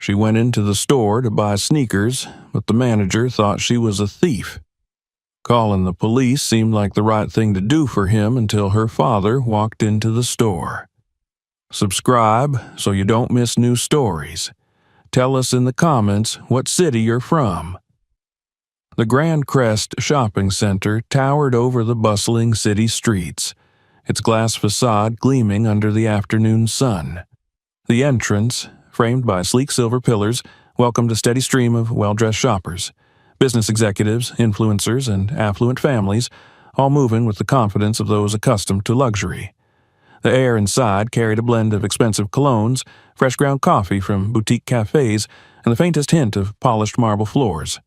She went into the store to buy sneakers, but the manager thought she was a thief. Calling the police seemed like the right thing to do for him until her father walked into the store. Subscribe so you don't miss new stories. Tell us in the comments what city you're from. The Grand Crest Shopping Center towered over the bustling city streets, its glass facade gleaming under the afternoon sun. The entrance, framed by sleek silver pillars, welcomed a steady stream of well-dressed shoppers, business executives, influencers, and affluent families, all moving with the confidence of those accustomed to luxury. The air inside carried a blend of expensive colognes, fresh ground coffee from boutique cafes, and the faintest hint of polished marble floors.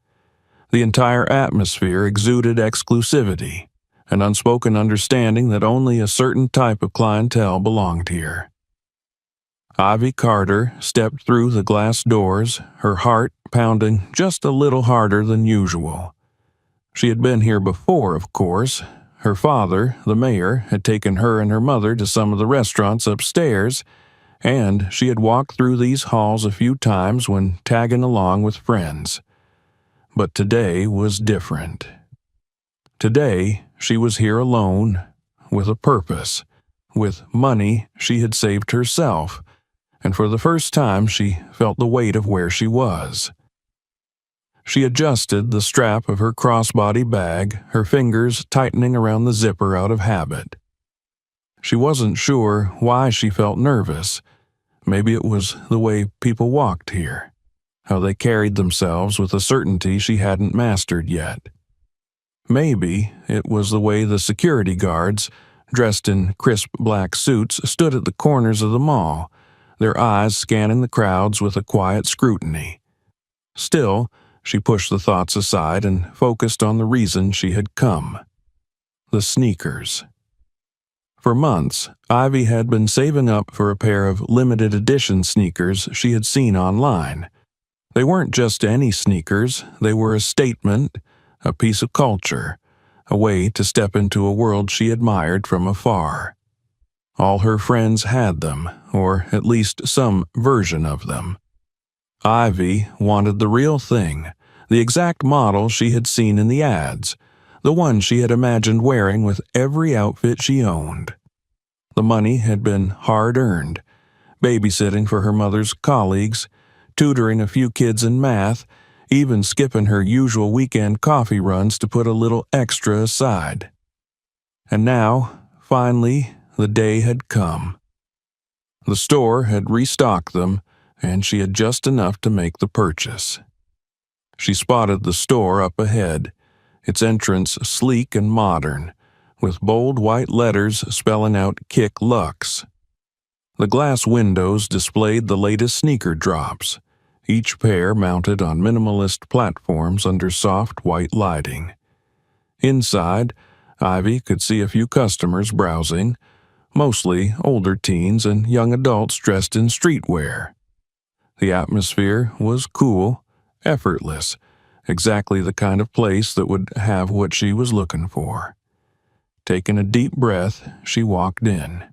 The entire atmosphere exuded exclusivity, an unspoken understanding that only a certain type of clientele belonged here. Ivy Carter stepped through the glass doors, her heart pounding just a little harder than usual. She had been here before, of course. Her father, the mayor, had taken her and her mother to some of the restaurants upstairs, and she had walked through these halls a few times when tagging along with friends. But today was different. Today, she was here alone, with a purpose, with money she had saved herself, and for the first time she felt the weight of where she was. She adjusted the strap of her crossbody bag, her fingers tightening around the zipper out of habit. She wasn't sure why she felt nervous. Maybe it was the way people walked here, how they carried themselves with a certainty she hadn't mastered yet. Maybe it was the way the security guards, dressed in crisp black suits, stood at the corners of the mall, their eyes scanning the crowds with a quiet scrutiny. Still, she pushed the thoughts aside and focused on the reason she had come. The sneakers. For months, Ivy had been saving up for a pair of limited edition sneakers she had seen online. They weren't just any sneakers, they were a statement, a piece of culture, a way to step into a world she admired from afar. All her friends had them, or at least some version of them. Ivy wanted the real thing, the exact model she had seen in the ads, the one she had imagined wearing with every outfit she owned. The money had been hard-earned, babysitting for her mother's colleagues, tutoring a few kids in math, even skipping her usual weekend coffee runs to put a little extra aside. And now, finally, the day had come. The store had restocked them, and she had just enough to make the purchase. She spotted the store up ahead, its entrance sleek and modern, with bold white letters spelling out Kick Luxe. The glass windows displayed the latest sneaker drops, each pair mounted on minimalist platforms under soft white lighting. Inside, Ivy could see a few customers browsing, mostly older teens and young adults dressed in streetwear. The atmosphere was cool, effortless, exactly the kind of place that would have what she was looking for. Taking a deep breath, she walked in.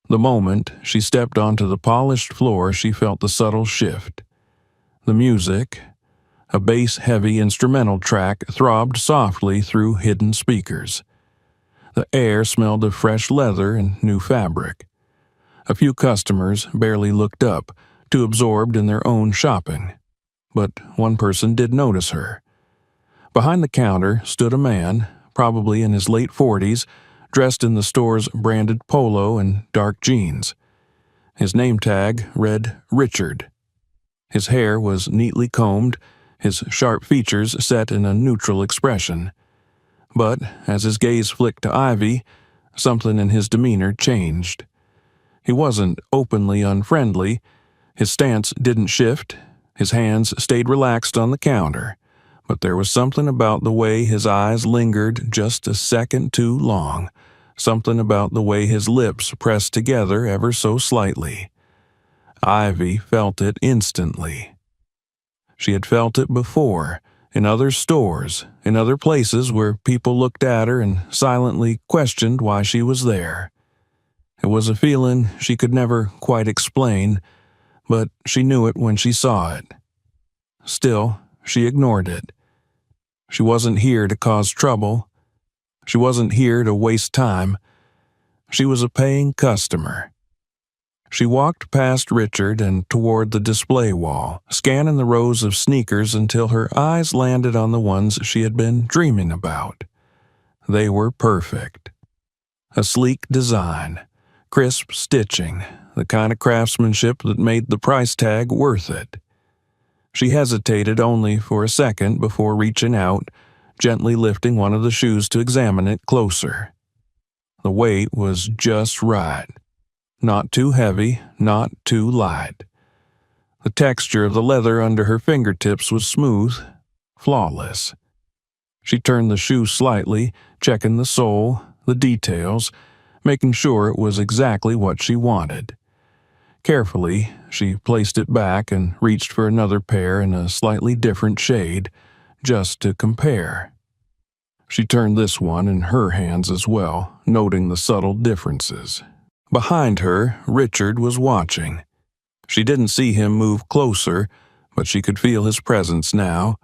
The moment she stepped onto the polished floor, she felt the subtle shift. The music, a bass-heavy instrumental track, throbbed softly through hidden speakers. The air smelled of fresh leather and new fabric. A few customers barely looked up, too absorbed in their own shopping. But one person did notice her. Behind the counter stood a man, probably in his late 40s, dressed in the store's branded polo and dark jeans. His name tag read Richard. His hair was neatly combed, his sharp features set in a neutral expression. But as his gaze flicked to Ivy, something in his demeanor changed. He wasn't openly unfriendly. His stance didn't shift. His hands stayed relaxed on the counter. But there was something about the way his eyes lingered just a second too long, something about the way his lips pressed together ever so slightly. Ivy felt it instantly. She had felt it before, in other stores, in other places where people looked at her and silently questioned why she was there. It was a feeling she could never quite explain, but she knew it when she saw it. Still, she ignored it. She wasn't here to cause trouble. She wasn't here to waste time. She was a paying customer. She walked past Richard and toward the display wall, scanning the rows of sneakers until her eyes landed on the ones she had been dreaming about. They were perfect. A sleek design, crisp stitching, the kind of craftsmanship that made the price tag worth it. She hesitated only for a second before reaching out, gently lifting one of the shoes to examine it closer. The weight was just right. Not too heavy, not too light. The texture of the leather under her fingertips was smooth, flawless. She turned the shoe slightly, checking the sole, the details, making sure it was exactly what she wanted. Carefully, she placed it back and reached for another pair in a slightly different shade, just to compare. She turned this one in her hands as well, noting the subtle differences. Behind her, Richard was watching. She didn't see him move closer, but she could feel his presence now.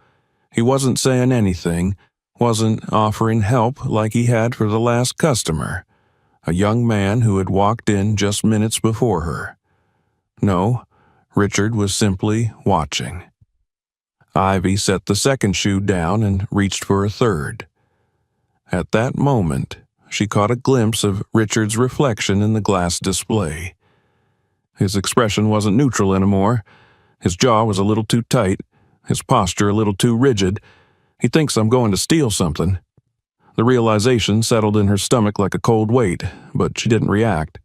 He wasn't saying anything, wasn't offering help like he had for the last customer, a young man who had walked in just minutes before her. No, Richard was simply watching. Ivy set the second shoe down and reached for a third. At that moment, she caught a glimpse of Richard's reflection in the glass display. His expression wasn't neutral anymore. His jaw was a little too tight, his posture a little too rigid. He thinks I'm going to steal something. The realization settled in her stomach like a cold weight, but she didn't react.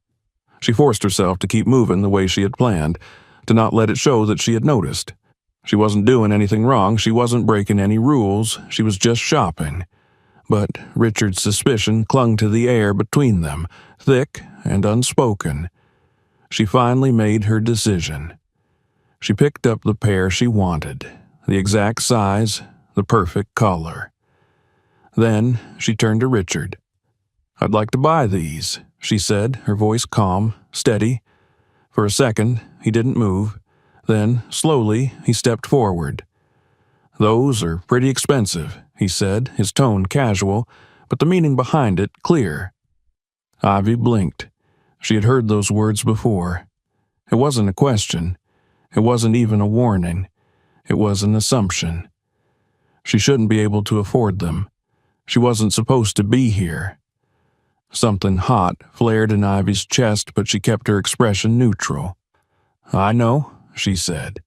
She forced herself to keep moving the way she had planned, to not let it show that she had noticed. She wasn't doing anything wrong, she wasn't breaking any rules, she was just shopping. But Richard's suspicion clung to the air between them, thick and unspoken. She finally made her decision. She picked up the pair she wanted, the exact size, the perfect color. Then she turned to Richard. "I'd like to buy these," she said, her voice calm, steady. For a second, he didn't move. Then, slowly, he stepped forward. "Those are pretty expensive," he said, his tone casual, but the meaning behind it clear. Ivy blinked. She had heard those words before. It wasn't a question. It wasn't even a warning. It was an assumption. She shouldn't be able to afford them. She wasn't supposed to be here. Something hot flared in Ivy's chest, but she kept her expression neutral. "I know," she said.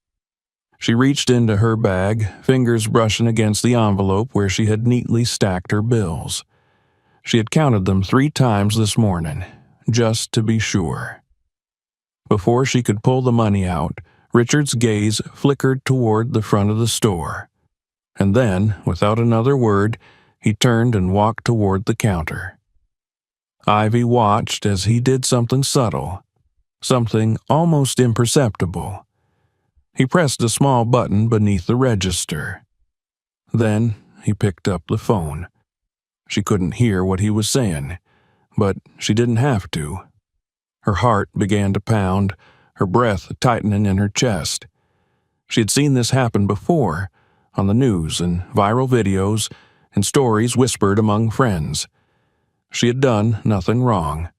She reached into her bag, fingers brushing against the envelope where she had neatly stacked her bills. She had counted them 3 times this morning, just to be sure. Before she could pull the money out, Richard's gaze flickered toward the front of the store. And then, without another word, he turned and walked toward the counter. Ivy watched as he did something subtle, something almost imperceptible. He pressed a small button beneath the register. Then he picked up the phone. She couldn't hear what he was saying, but she didn't have to. Her heart began to pound, her breath tightening in her chest. She had seen this happen before, on the news and viral videos and stories whispered among friends. She had done nothing wrong.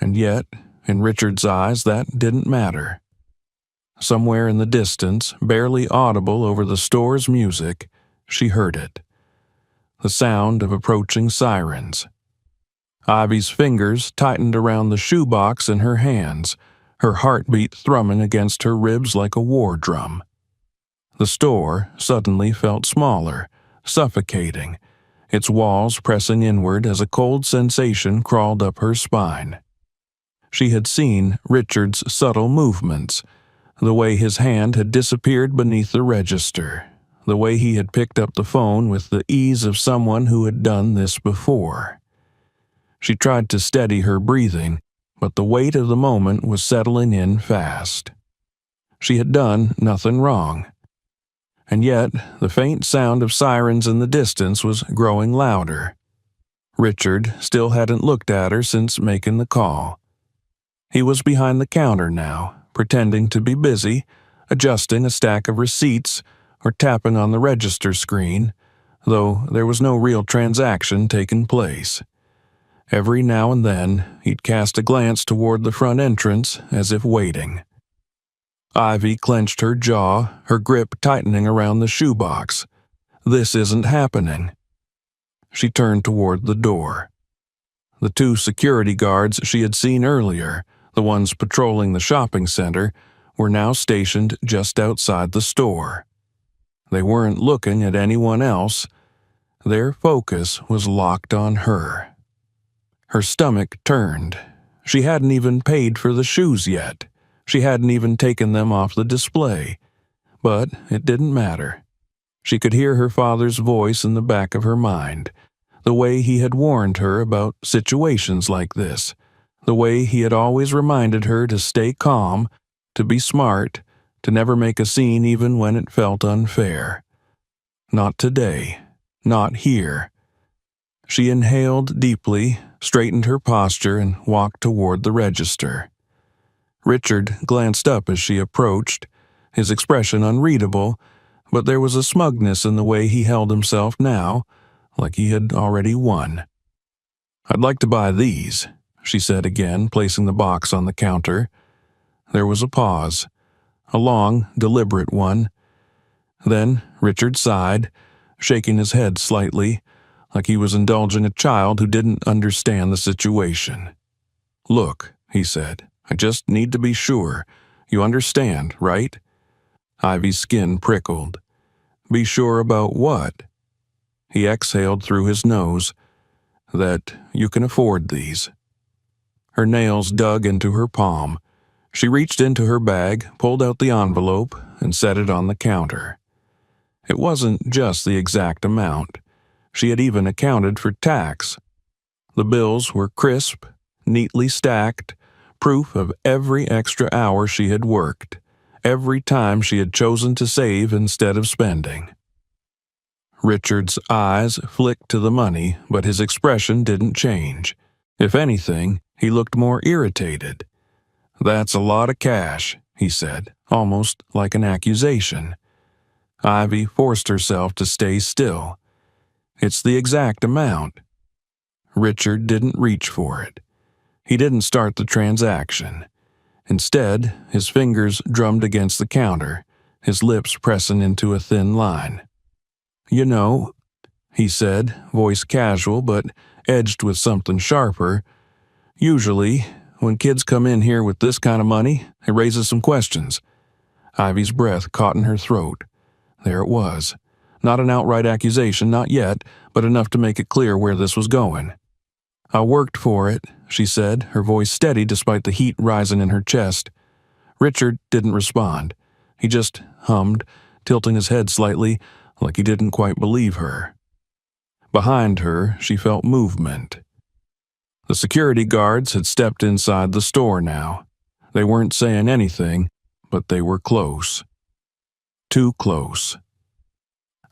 And yet, in Richard's eyes, that didn't matter. Somewhere in the distance, barely audible over the store's music, she heard it. The sound of approaching sirens. Ivy's fingers tightened around the shoebox in her hands, her heartbeat thrumming against her ribs like a war drum. The store suddenly felt smaller, suffocating, its walls pressing inward as a cold sensation crawled up her spine. She had seen Richard's subtle movements, the way his hand had disappeared beneath the register, the way he had picked up the phone with the ease of someone who had done this before. She tried to steady her breathing, but the weight of the moment was settling in fast. She had done nothing wrong. And yet, the faint sound of sirens in the distance was growing louder. Richard still hadn't looked at her since making the call. He was behind the counter now, pretending to be busy, adjusting a stack of receipts or tapping on the register screen, though there was no real transaction taking place. Every now and then, he'd cast a glance toward the front entrance as if waiting. Ivy clenched her jaw, her grip tightening around the shoebox. This isn't happening. She turned toward the door. The two security guards she had seen earlier, the ones patrolling the shopping center, were now stationed just outside the store. They weren't looking at anyone else. Their focus was locked on her. Her stomach turned. She hadn't even paid for the shoes yet. She hadn't even taken them off the display. But it didn't matter. She could hear her father's voice in the back of her mind, the way he had warned her about situations like this, the way he had always reminded her to stay calm, to be smart, to never make a scene even when it felt unfair. Not today. Not here. She inhaled deeply, straightened her posture, and walked toward the register. Richard glanced up as she approached, his expression unreadable, but there was a smugness in the way he held himself now, like he had already won. "I'd like to buy these," she said again, placing the box on the counter. There was a pause, a long, deliberate one. Then Richard sighed, shaking his head slightly, like he was indulging a child who didn't understand the situation. "Look," he said, "I just need to be sure. You understand, right?" Ivy's skin prickled. "Be sure about what?" He exhaled through his nose. "That you can afford these." Her nails dug into her palm. She reached into her bag, pulled out the envelope, and set it on the counter. It wasn't just the exact amount. She had even accounted for tax. The bills were crisp, neatly stacked, proof of every extra hour she had worked, every time she had chosen to save instead of spending. Richard's eyes flicked to the money, but his expression didn't change. If anything, he looked more irritated. "That's a lot of cash," he said, almost like an accusation. Ivy forced herself to stay still. "It's the exact amount." Richard didn't reach for it. He didn't start the transaction. Instead, his fingers drummed against the counter, his lips pressing into a thin line. "You know," he said, voice casual but edged with something sharper, "usually, when kids come in here with this kind of money, it raises some questions." Ivy's breath caught in her throat. There it was. Not an outright accusation, not yet, but enough to make it clear where this was going. "I worked for it," she said, her voice steady despite the heat rising in her chest. Richard didn't respond. He just hummed, tilting his head slightly, like he didn't quite believe her. Behind her, she felt movement. The security guards had stepped inside the store now. They weren't saying anything, but they were close. Too close.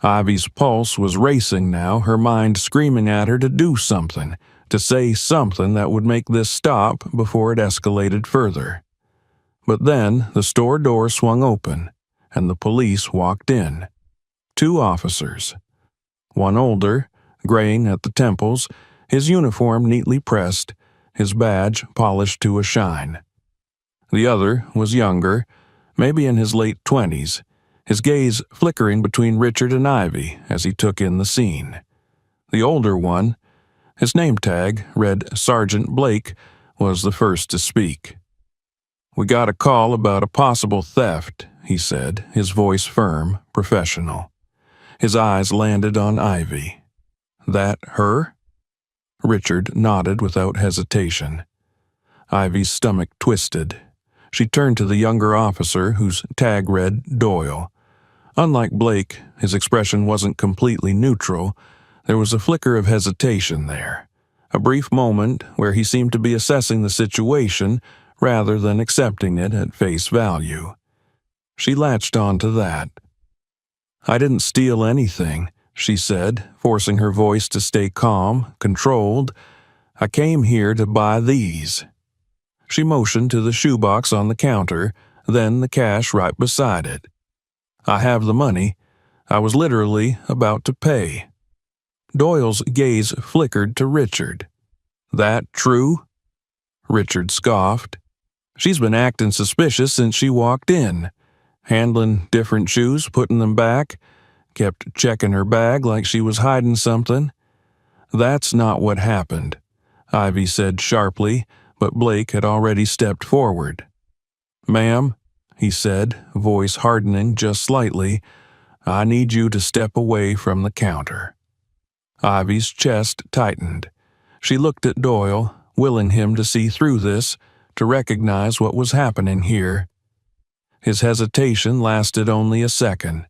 Ivy's pulse was racing now, her mind screaming at her to do something, to say something that would make this stop before it escalated further. But then the store door swung open, and the police walked in. 2 officers. One older, graying at the temples, his uniform neatly pressed, his badge polished to a shine. The other was younger, maybe in his late 20s, his gaze flickering between Richard and Ivy as he took in the scene. The older one, his name tag read Sergeant Blake, was the first to speak. "We got a call about a possible theft," he said, his voice firm, professional. His eyes landed on Ivy. "That her?" Richard nodded without hesitation. Ivy's stomach twisted. She turned to the younger officer, whose tag read Doyle. Unlike Blake, his expression wasn't completely neutral. There was a flicker of hesitation there, a brief moment where he seemed to be assessing the situation rather than accepting it at face value. She latched on to that. "I didn't steal anything," she said, forcing her voice to stay calm, controlled. "I came here to buy these." She motioned to the shoebox on the counter, then the cash right beside it. I have the money. I was literally about to pay. Doyle's gaze flickered to Richard. That true? Richard scoffed. She's been acting suspicious since she walked in, handling different shoes, putting them back, kept checking her bag like she was hiding something. That's not what happened, Ivy said sharply, but Blake had already stepped forward. Ma'am, he said, voice hardening just slightly, I need you to step away from the counter. Ivy's chest tightened. She looked at Doyle, willing him to see through this, to recognize what was happening here. His hesitation lasted only a second.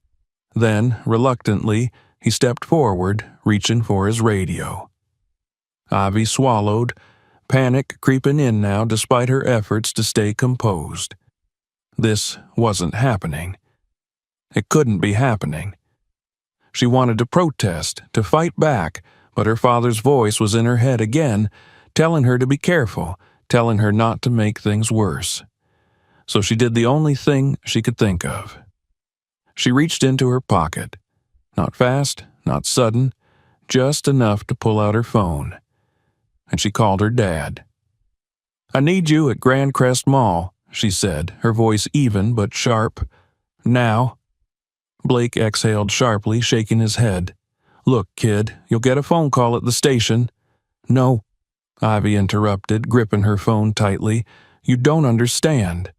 Then, reluctantly, he stepped forward, reaching for his radio. Ivy swallowed, panic creeping in now despite her efforts to stay composed. This wasn't happening. It couldn't be happening. She wanted to protest, to fight back, but her father's voice was in her head again, telling her to be careful, telling her not to make things worse. So she did the only thing she could think of. She reached into her pocket. Not fast, not sudden, just enough to pull out her phone. And she called her dad. I need you at Grand Crest Mall, she said, her voice even but sharp. Now. Blake exhaled sharply, shaking his head. Look, kid, you'll get a phone call at the station. No, Ivy interrupted, gripping her phone tightly. You don't understand.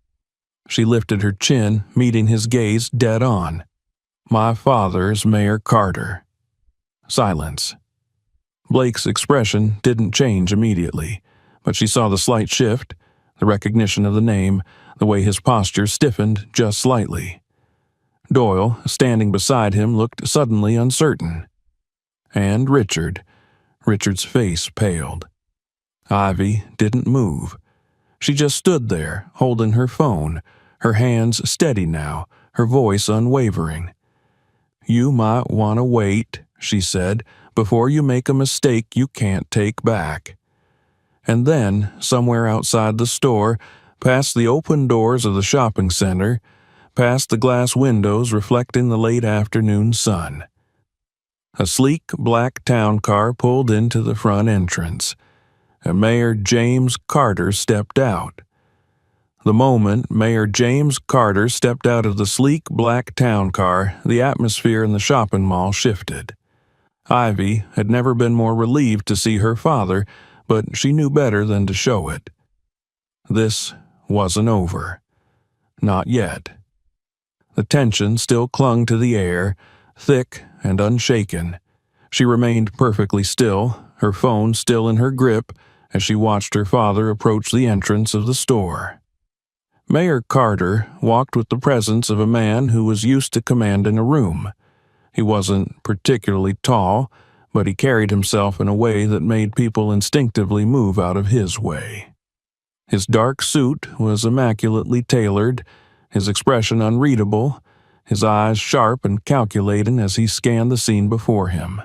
She lifted her chin, meeting his gaze dead on. My father's Mayor Carter. Silence. Blake's expression didn't change immediately, but she saw the slight shift, the recognition of the name, the way his posture stiffened just slightly. Doyle, standing beside him, looked suddenly uncertain. And Richard's face paled. Ivy didn't move. She just stood there, holding her phone, her hands steady now, her voice unwavering. You might want to wait, she said, before you make a mistake you can't take back. And then, somewhere outside the store, past the open doors of the shopping center, past the glass windows reflecting the late afternoon sun, a sleek black town car pulled into the front entrance, and Mayor James Carter stepped out. The moment Mayor James Carter stepped out of the sleek black town car, the atmosphere in the shopping mall shifted. Ivy had never been more relieved to see her father, but she knew better than to show it. This wasn't over. Not yet. The tension still clung to the air, thick and unshaken. She remained perfectly still, her phone still in her grip, as she watched her father approach the entrance of the store. Mayor Carter walked with the presence of a man who was used to commanding a room. He wasn't particularly tall, but he carried himself in a way that made people instinctively move out of his way. His dark suit was immaculately tailored, his expression unreadable, his eyes sharp and calculating as he scanned the scene before him.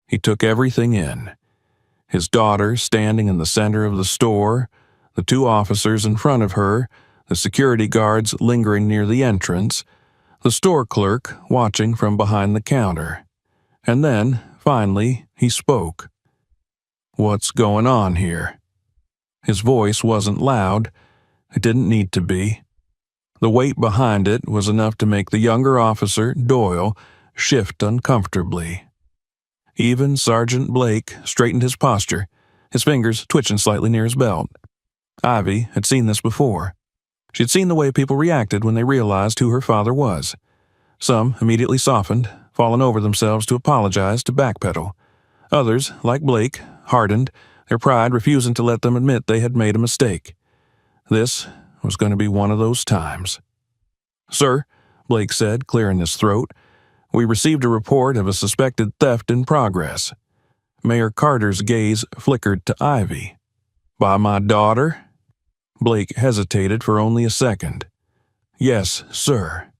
He took everything in. His daughter standing in the center of the store, the two officers in front of her, the security guards lingering near the entrance, the store clerk watching from behind the counter. And then, finally, he spoke. What's going on here? His voice wasn't loud. It didn't need to be. The weight behind it was enough to make the younger officer, Doyle, shift uncomfortably. Even Sergeant Blake straightened his posture, his fingers twitching slightly near his belt. Ivy had seen this before. She had seen the way people reacted when they realized who her father was. Some immediately softened, fallen over themselves to apologize, to backpedal. Others, like Blake, hardened, their pride refusing to let them admit they had made a mistake. This was going to be one of those times. Sir, Blake said, clearing his throat, we received a report of a suspected theft in progress. Mayor Carter's gaze flickered to Ivy. By my daughter? Blake hesitated for only a second. Yes, sir.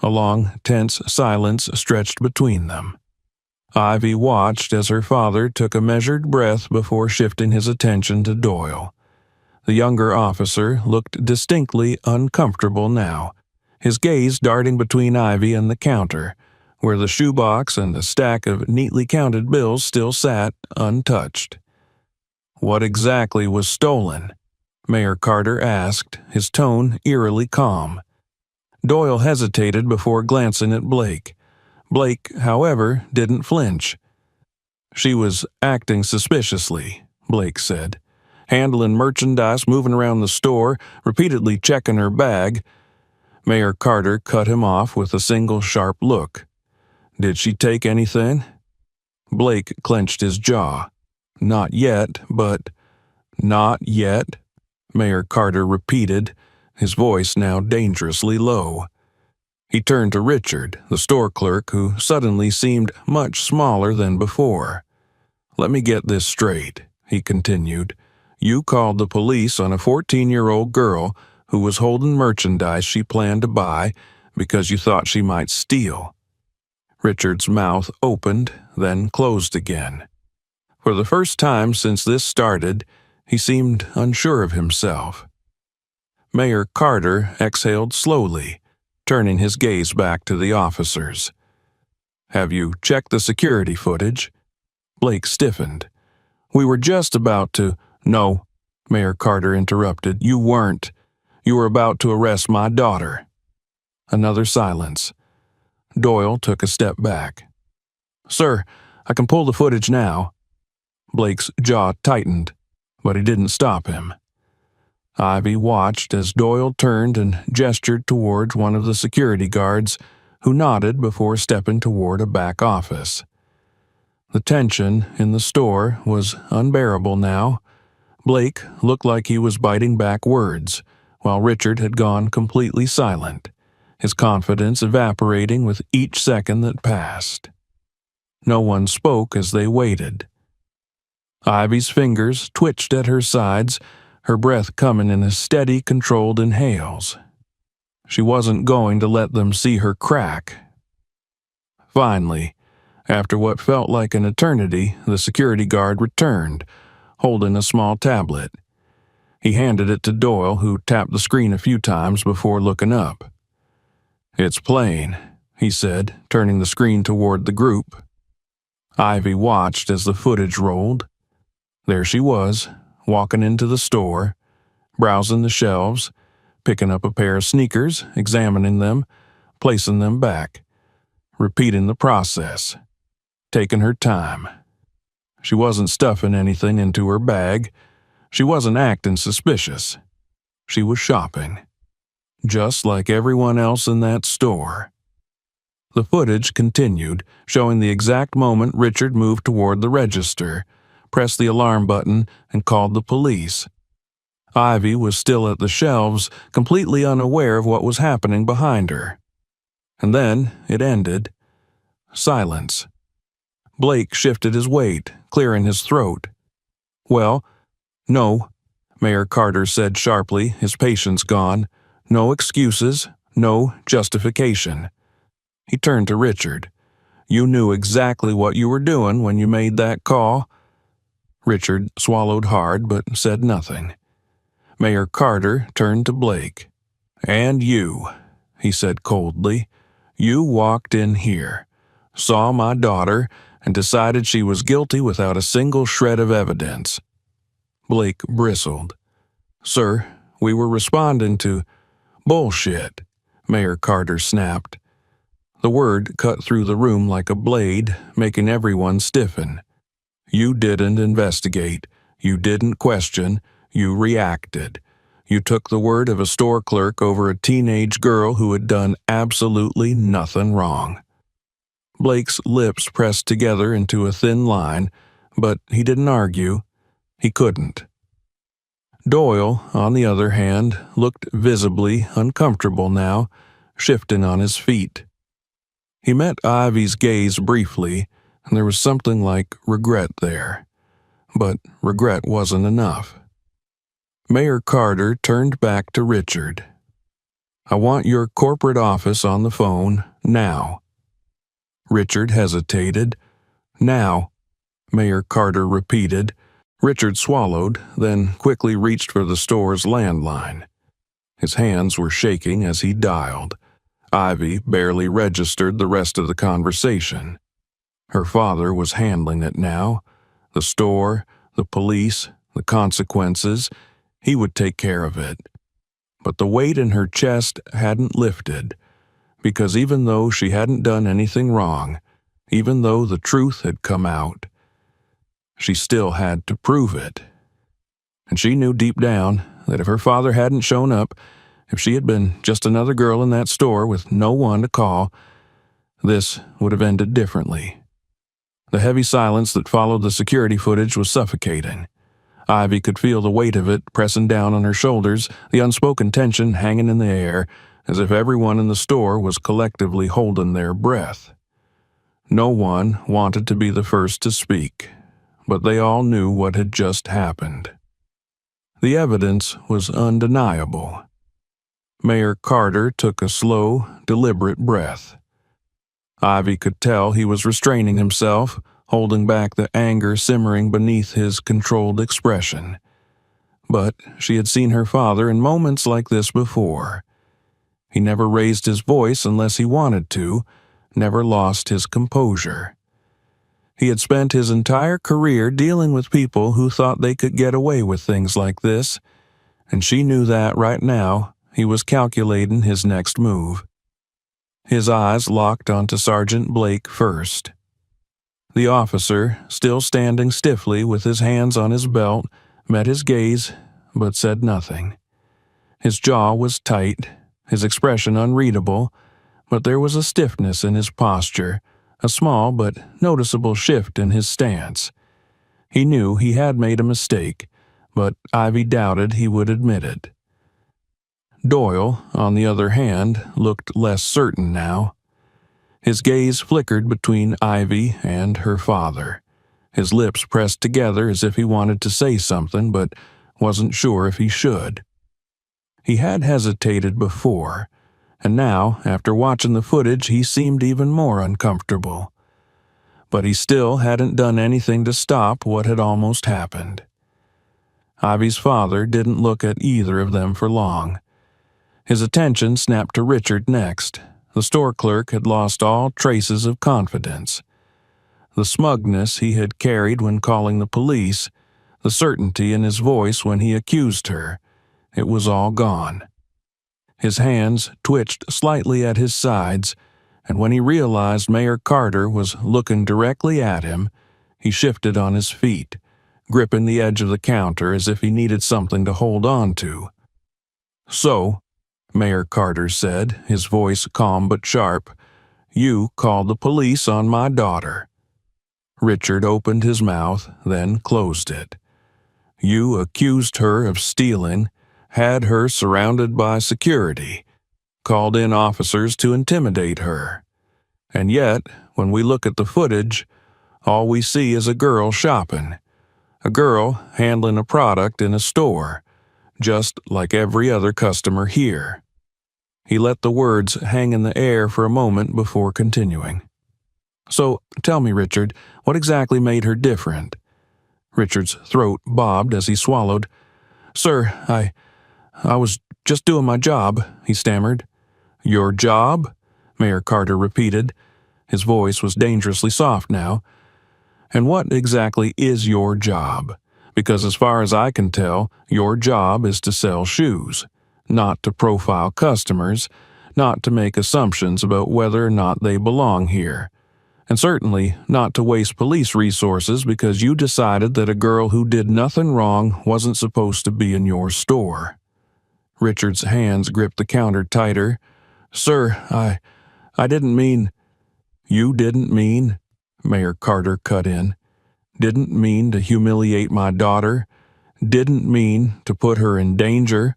A long, tense silence stretched between them. Ivy watched as her father took a measured breath before shifting his attention to Doyle. The younger officer looked distinctly uncomfortable now, his gaze darting between Ivy and the counter, where the shoebox and a stack of neatly counted bills still sat untouched. "What exactly was stolen?" Mayor Carter asked, his tone eerily calm. Doyle hesitated before glancing at Blake. Blake, however, didn't flinch. "She was acting suspiciously," Blake said. "Handling merchandise, moving around the store, repeatedly checking her bag." Mayor Carter cut him off with a single sharp look. "Did she take anything?" Blake clenched his jaw. "Not yet, but—" "Not yet," Mayor Carter repeated, his voice now dangerously low. He turned to Richard, the store clerk, who suddenly seemed much smaller than before. "Let me get this straight," he continued. "You called the police on a 14-year-old girl who was holding merchandise she planned to buy because you thought she might steal." Richard's mouth opened, then closed again. For the first time since this started, he seemed unsure of himself. Mayor Carter exhaled slowly, turning his gaze back to the officers. "Have you checked the security footage?" Blake stiffened. "We were just about to—" "No," Mayor Carter interrupted. "You weren't. You were about to arrest my daughter." Another silence. Doyle took a step back. "Sir, I can pull the footage now." Blake's jaw tightened, but he didn't stop him. Ivy watched as Doyle turned and gestured towards one of the security guards, who nodded before stepping toward a back office. The tension in the store was unbearable now. Blake looked like he was biting back words, while Richard had gone completely silent, his confidence evaporating with each second that passed. No one spoke as they waited. Ivy's fingers twitched at her sides, her breath coming in steady, controlled inhales. She wasn't going to let them see her crack. Finally, after what felt like an eternity, the security guard returned, holding a small tablet. He handed it to Doyle, who tapped the screen a few times before looking up. "It's playing," he said, turning the screen toward the group. Ivy watched as the footage rolled. There she was, walking into the store, browsing the shelves, picking up a pair of sneakers, examining them, placing them back, repeating the process, taking her time. She wasn't stuffing anything into her bag. She wasn't acting suspicious. She was shopping, just like everyone else in that store. The footage continued, showing the exact moment Richard moved toward the register, pressed the alarm button, and called the police. Ivy was still at the shelves, completely unaware of what was happening behind her. And then it ended. Silence. Blake shifted his weight, clearing his throat. "Well, no," Mayor Carter said sharply, his patience gone. "No excuses, no justification." He turned to Richard. "You knew exactly what you were doing when you made that call." Richard swallowed hard but said nothing. Mayor Carter turned to Blake. "And you," he said coldly. "You walked in here, saw my daughter, and decided she was guilty without a single shred of evidence." Blake bristled. "Sir, we were responding to—" "Bullshit," Mayor Carter snapped. The word cut through the room like a blade, making everyone stiffen. "You didn't investigate. You didn't question. You reacted. You took the word of a store clerk over a teenage girl who had done absolutely nothing wrong." Blake's lips pressed together into a thin line, but he didn't argue. He couldn't. Doyle, on the other hand, looked visibly uncomfortable now, shifting on his feet. He met Ivy's gaze briefly, and there was something like regret there. But regret wasn't enough. Mayor Carter turned back to Richard. "I want your corporate office on the phone now." Richard hesitated. "Now," Mayor Carter repeated, Richard swallowed, then quickly reached for the store's landline. His hands were shaking as he dialed. Ivy barely registered the rest of the conversation. Her father was handling it now. The store, the police, the consequences, he would take care of it. But the weight in her chest hadn't lifted, because even though she hadn't done anything wrong, even though the truth had come out, she still had to prove it. And she knew deep down that if her father hadn't shown up, if she had been just another girl in that store with no one to call, this would have ended differently. The heavy silence that followed the security footage was suffocating. Ivy could feel the weight of it pressing down on her shoulders, the unspoken tension hanging in the air, as if everyone in the store was collectively holding their breath. No one wanted to be the first to speak, but they all knew what had just happened. The evidence was undeniable. Mayor Carter took a slow, deliberate breath. Ivy could tell he was restraining himself, holding back the anger simmering beneath his controlled expression. But she had seen her father in moments like this before. He never raised his voice unless he wanted to, never lost his composure. He had spent his entire career dealing with people who thought they could get away with things like this, and she knew that right now he was calculating his next move. His eyes locked onto Sergeant Blake first. The officer, still standing stiffly with his hands on his belt, met his gaze, but said nothing. His jaw was tight, his expression unreadable, but there was a stiffness in his posture, a small but noticeable shift in his stance. He knew he had made a mistake, but Ivy doubted he would admit it. Doyle, on the other hand, looked less certain now. His gaze flickered between Ivy and her father. His lips pressed together as if he wanted to say something, but wasn't sure if he should. He had hesitated before, and now, after watching the footage, he seemed even more uncomfortable. But he still hadn't done anything to stop what had almost happened. Ivy's father didn't look at either of them for long. His attention snapped to Richard next. The store clerk had lost all traces of confidence. The smugness he had carried when calling the police, the certainty in his voice when he accused her, it was all gone. His hands twitched slightly at his sides, and when he realized Mayor Carter was looking directly at him, he shifted on his feet, gripping the edge of the counter as if he needed something to hold on to. "So," Mayor Carter said, his voice calm but sharp, "you called the police on my daughter." Richard opened his mouth, then closed it. "You accused her of stealing, had her surrounded by security, called in officers to intimidate her. And yet, when we look at the footage, all we see is a girl shopping, a girl handling a product in a store, just like every other customer here." He let the words hang in the air for a moment before continuing. "So, tell me, Richard, what exactly made her different?" Richard's throat bobbed as he swallowed. "Sir, I was just doing my job," he stammered. "Your job?" Mayor Carter repeated. His voice was dangerously soft now. "And what exactly is your job? Because as far as I can tell, your job is to sell shoes, not to profile customers, not to make assumptions about whether or not they belong here, and certainly not to waste police resources because you decided that a girl who did nothing wrong wasn't supposed to be in your store." Richard's hands gripped the counter tighter. "Sir, I didn't mean—" "You didn't mean?" Mayor Carter cut in. "Didn't mean to humiliate my daughter? Didn't mean to put her in danger?"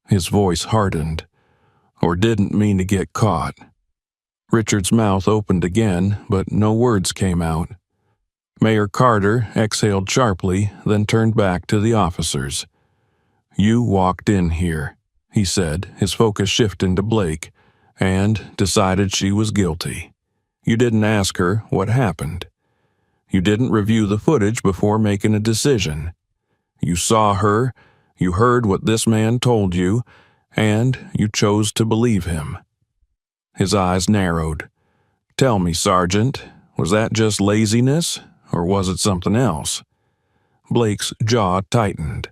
His voice hardened. "Or didn't mean to get caught?" Richard's mouth opened again, but no words came out. Mayor Carter exhaled sharply, then turned back to the officers. "You walked in here," he said, his focus shifting to Blake, "and decided she was guilty. You didn't ask her what happened. You didn't review the footage before making a decision. You saw her, you heard what this man told you, and you chose to believe him." His eyes narrowed. "Tell me, Sergeant, was that just laziness, or was it something else?" Blake's jaw tightened.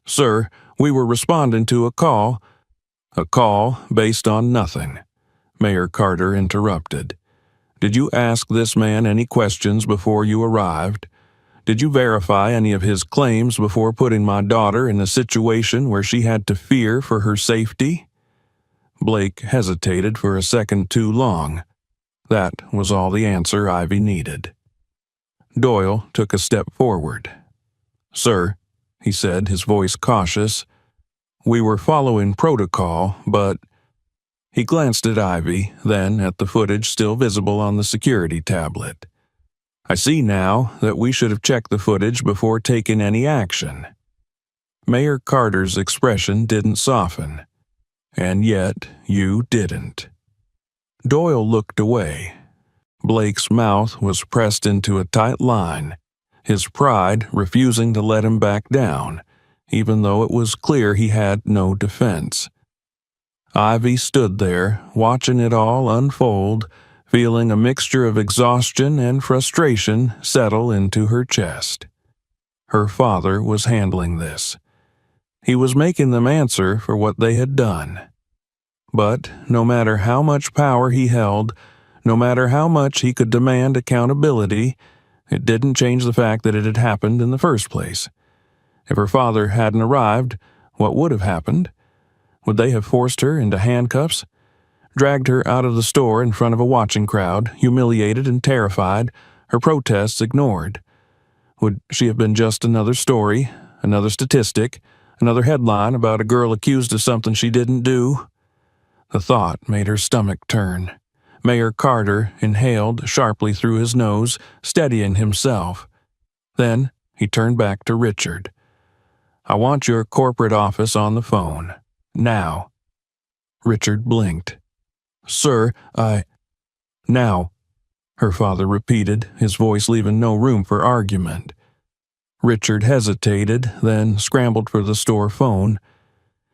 "Sir, we were responding to a call." "A call based on nothing," Mayor Carter interrupted. "Did you ask this man any questions before you arrived? Did you verify any of his claims before putting my daughter in a situation where she had to fear for her safety?" Blake hesitated for a second too long. That was all the answer Ivy needed. Doyle took a step forward. "Sir," he said, his voice cautious, "we were following protocol, but—" He glanced at Ivy, then at the footage still visible on the security tablet. "I see now that we should have checked the footage before taking any action." Mayor Carter's expression didn't soften. "And yet you didn't." Doyle looked away. Blake's mouth was pressed into a tight line, his pride refusing to let him back down, even though it was clear he had no defense. Ivy stood there, watching it all unfold, feeling a mixture of exhaustion and frustration settle into her chest. Her father was handling this. He was making them answer for what they had done. But no matter how much power he held, no matter how much he could demand accountability, it didn't change the fact that it had happened in the first place. If her father hadn't arrived, what would have happened? Would they have forced her into handcuffs, dragged her out of the store in front of a watching crowd, humiliated and terrified, her protests ignored? Would she have been just another story, another statistic, another headline about a girl accused of something she didn't do? The thought made her stomach turn. Mayor Carter inhaled sharply through his nose, steadying himself. Then he turned back to Richard. "I want your corporate office on the phone. Now." Richard blinked. "Sir, Now," her father repeated, his voice leaving no room for argument. Richard hesitated, then scrambled for the store phone.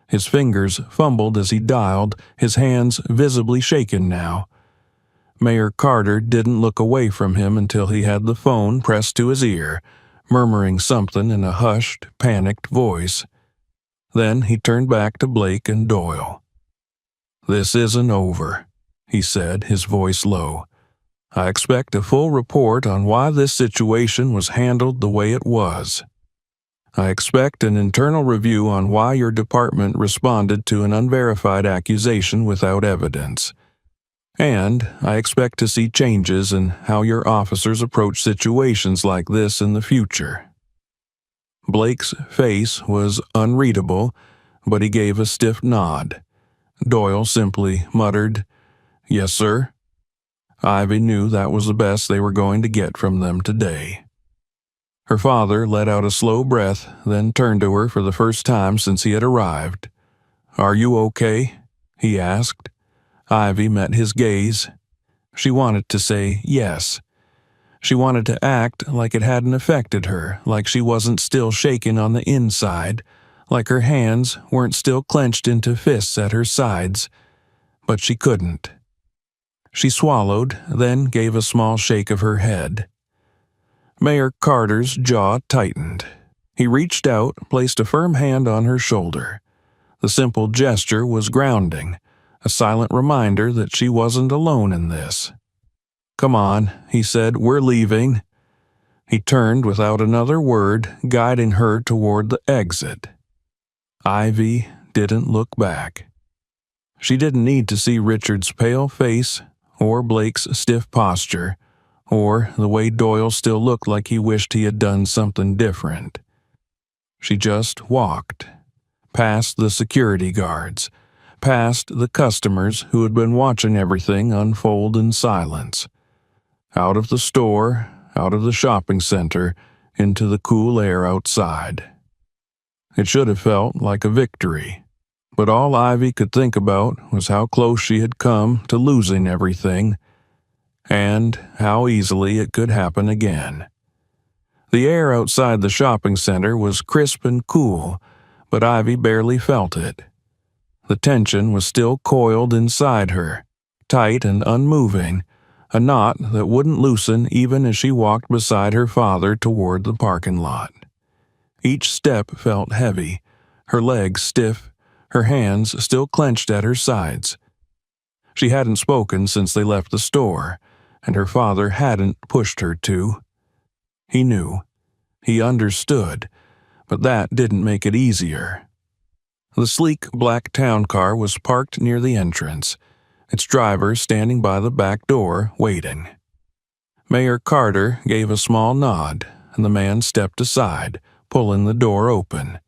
His fingers fumbled as he dialed, his hands visibly shaken now. Mayor Carter didn't look away from him until he had the phone pressed to his ear, murmuring something in a hushed, panicked voice. Then he turned back to Blake and Doyle. "This isn't over," he said, his voice low. "I expect a full report on why this situation was handled the way it was. I expect an internal review on why your department responded to an unverified accusation without evidence. And I expect to see changes in how your officers approach situations like this in the future." Blake's face was unreadable, but he gave a stiff nod. Doyle simply muttered, "Yes, sir." Ivy knew that was the best they were going to get from them today. Her father let out a slow breath, then turned to her for the first time since he had arrived. "Are you okay?" he asked. Ivy met his gaze. She wanted to say yes. She wanted to act like it hadn't affected her, like she wasn't still shaking on the inside, like her hands weren't still clenched into fists at her sides. But she couldn't. She swallowed, then gave a small shake of her head. Mayor Carter's jaw tightened. He reached out, placed a firm hand on her shoulder. The simple gesture was grounding, a silent reminder that she wasn't alone in this. "Come on," he said, "we're leaving." He turned without another word, guiding her toward the exit. Ivy didn't look back. She didn't need to see Richard's pale face, or Blake's stiff posture, or the way Doyle still looked like he wished he had done something different. She just walked, past the security guards, past the customers who had been watching everything unfold in silence, out of the store, out of the shopping center, into the cool air outside. It should have felt like a victory, but all Ivy could think about was how close she had come to losing everything, and how easily it could happen again. The air outside the shopping center was crisp and cool, but Ivy barely felt it. The tension was still coiled inside her, tight and unmoving, a knot that wouldn't loosen even as she walked beside her father toward the parking lot. Each step felt heavy, her legs stiff, her hands still clenched at her sides. She hadn't spoken since they left the store, and her father hadn't pushed her to. He knew. He understood, but that didn't make it easier. The sleek black town car was parked near the entrance, its driver standing by the back door, waiting. Mayor Carter gave a small nod, and the man stepped aside, pulling the door open.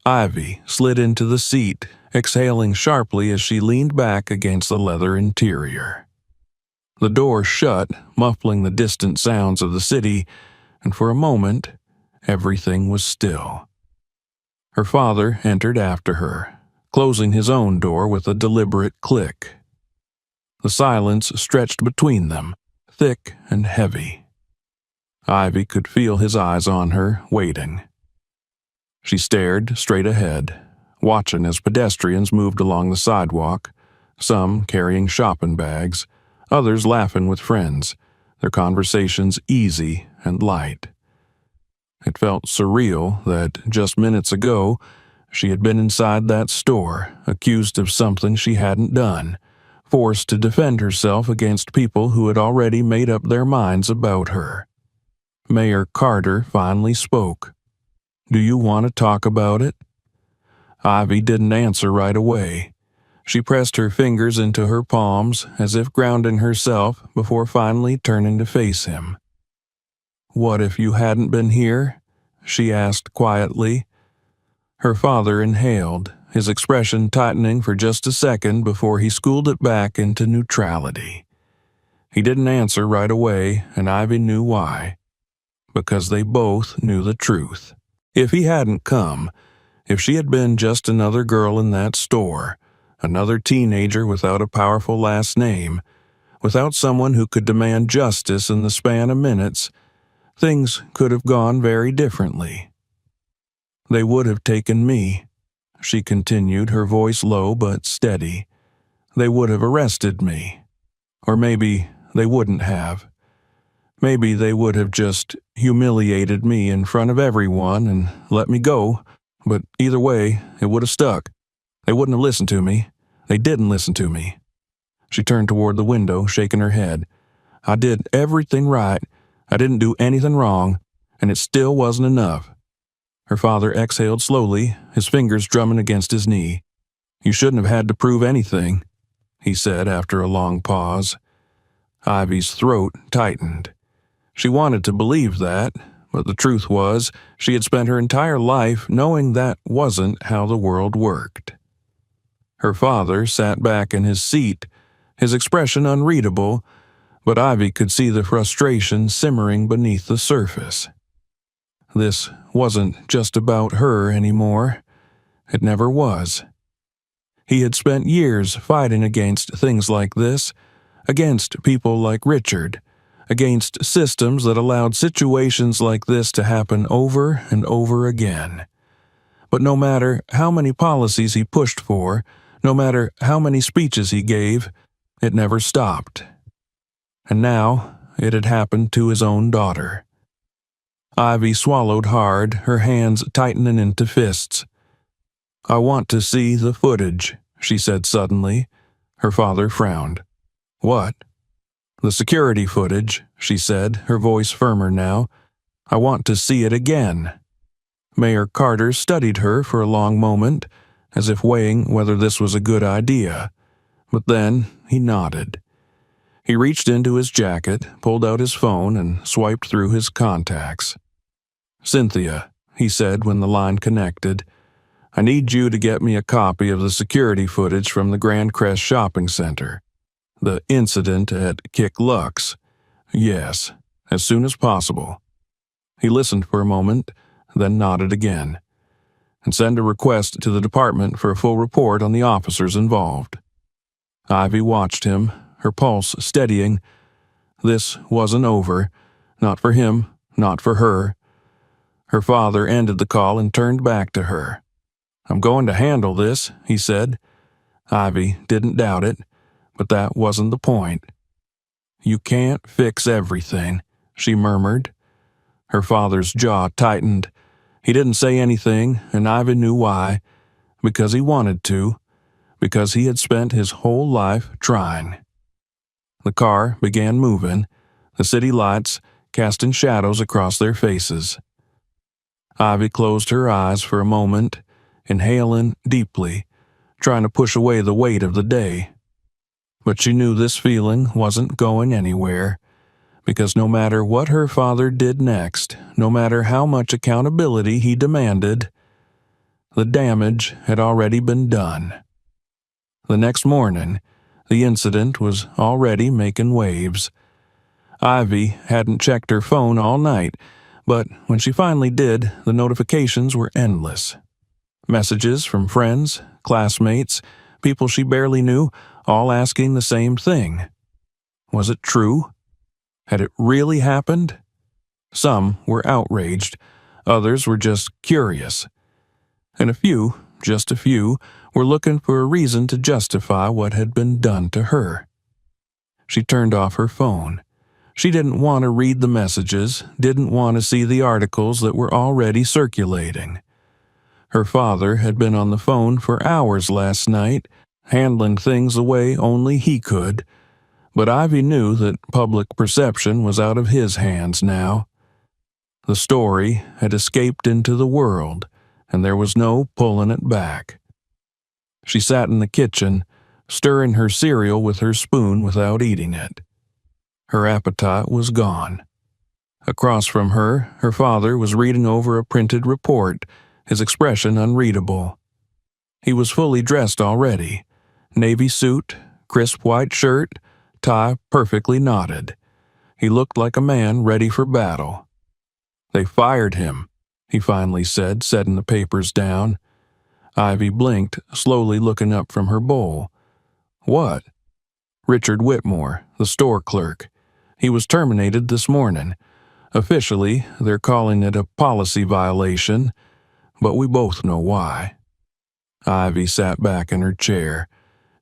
Ivy slid into the seat, exhaling sharply as she leaned back against the leather interior. The door shut, muffling the distant sounds of the city, and for a moment, everything was still. Her father entered after her, closing his own door with a deliberate click. The silence stretched between them, thick and heavy. Ivy could feel his eyes on her, waiting. She stared straight ahead, watching as pedestrians moved along the sidewalk, some carrying shopping bags, others laughing with friends, their conversations easy and light. It felt surreal that just minutes ago she had been inside that store, accused of something she hadn't done, forced to defend herself against people who had already made up their minds about her. Mayor Carter finally spoke. "Do you want to talk about it?" Ivy didn't answer right away. She pressed her fingers into her palms as if grounding herself before finally turning to face him. "What if you hadn't been here?" she asked quietly. Her father inhaled, his expression tightening for just a second before he schooled it back into neutrality. He didn't answer right away, and Ivy knew why. Because they both knew the truth. If he hadn't come, if she had been just another girl in that store, another teenager without a powerful last name, without someone who could demand justice in the span of minutes, things could have gone very differently. "They would have taken me," she continued, her voice low but steady. "They would have arrested me. Or maybe they wouldn't have. Maybe they would have just humiliated me in front of everyone and let me go, but either way, it would have stuck. They wouldn't have listened to me. They didn't listen to me." She turned toward the window, shaking her head. "I did everything right. I didn't do anything wrong, and it still wasn't enough." Her father exhaled slowly, his fingers drumming against his knee. "You shouldn't have had to prove anything," he said after a long pause. Ivy's throat tightened. She wanted to believe that, but the truth was she had spent her entire life knowing that wasn't how the world worked. Her father sat back in his seat, his expression unreadable, but Ivy could see the frustration simmering beneath the surface. This wasn't just about her anymore. It never was. He had spent years fighting against things like this, against people like Richard, against systems that allowed situations like this to happen over and over again. But no matter how many policies he pushed for, no matter how many speeches he gave, it never stopped. And now it had happened to his own daughter. Ivy swallowed hard, her hands tightening into fists. "I want to see the footage," she said suddenly. Her father frowned. "What?" "The security footage," she said, her voice firmer now. "I want to see it again." Mayor Carter studied her for a long moment, as if weighing whether this was a good idea. But then he nodded. He reached into his jacket, pulled out his phone, and swiped through his contacts. "Cynthia," he said when the line connected, "I need you to get me a copy of the security footage from the Grand Crest Shopping Center. The incident at Kick Lux. Yes, as soon as possible." He listened for a moment, then nodded again. "And send a request to the department for a full report on the officers involved." Ivy watched him, her pulse steadying. This wasn't over, not for him, Not for her. Her father ended the call and turned back to her. "I'm going to handle this," he said. Ivy didn't doubt it, but that wasn't the point. "You can't fix everything," she murmured. Her father's jaw tightened. He didn't say anything, and Ivy knew why. Because he wanted to. Because he had spent his whole life trying. The car began moving, the city lights casting shadows across their faces. Ivy closed her eyes for a moment, inhaling deeply, trying to push away the weight of the day. But she knew this feeling wasn't going anywhere, because no matter what her father did next, no matter how much accountability he demanded, the damage had already been done. The next morning, the incident was already making waves. Ivy hadn't checked her phone all night, but when she finally did, the notifications were endless. Messages from friends, classmates, people she barely knew, all asking the same thing. Was it true? Had it really happened? Some were outraged, others were just curious. And a few, just a few, were looking for a reason to justify what had been done to her. She turned off her phone. She didn't want to read the messages, didn't want to see the articles that were already circulating. Her father had been on the phone for hours last night, handling things the way only he could, but Ivy knew that public perception was out of his hands now. The story had escaped into the world, and there was no pulling it back. She sat in the kitchen, stirring her cereal with her spoon without eating it. Her appetite was gone. Across from her, her father was reading over a printed report, his expression unreadable. He was fully dressed already. Navy suit, crisp white shirt, tie perfectly knotted. He looked like a man ready for battle. "They fired him," he finally said, setting the papers down. Ivy blinked, slowly looking up from her bowl. "What?" "Richard Whitmore, the store clerk. He was terminated this morning. Officially, they're calling it a policy violation, but we both know why." Ivy sat back in her chair.